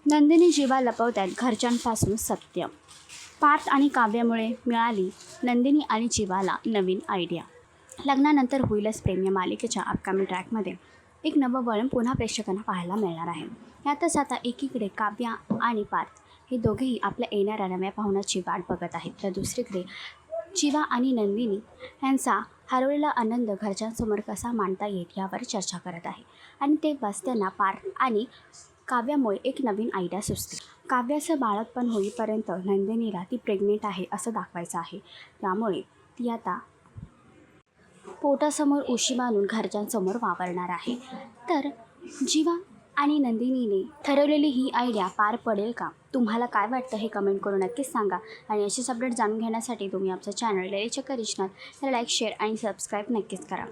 नंदिनी जीवा लपवतात घरच्यांपासून सत्य. पार्थ आणि काव्यामुळे मिळाली नंदिनी आणि जीवाला नवीन आयडिया. लग्नानंतर होईलच प्रेम या मालिकेच्या अपकमिंग ट्रॅकमध्ये एक नवं वळण पुन्हा प्रेक्षकांना पाहायला मिळणार आहे. यातच आता एकीकडे काव्या आणि पार्थ हे दोघेही आपल्या येणाऱ्या नव्या पाहुण्याची वाट बघत आहेत, तर दुसरीकडे जीवा आणि नंदिनी यांचा हरवलेला आनंद घरच्यांसमोर कसा मांडता येईल यावर चर्चा करत आहे. आणि ते बसताना पार्थ आणि काव्यामुळे एक नवीन आयडिया सुचते. काव्याचं बाळंतपण होईपर्यंत नंदिनीला ती प्रेग्नेंट आहे असं दाखवायचं आहे. त्यामुळे ती आता पोटासमोर उशी बांधून घरच्यांसमोर वावरणार आहे. तर जीवा आणि नंदिनीने ठरवलेली ही आयडिया पार पडेल का? तुम्हाला काय वाटतं हे कमेंट करून नक्कीच सांगा. आणि अशीच अपडेट जाणून घेण्यासाठी तुम्ही आमचं चॅनल डेली चक्कर रिजनल तर लाईक, शेअर आणि सबस्क्राईब नक्कीच करा.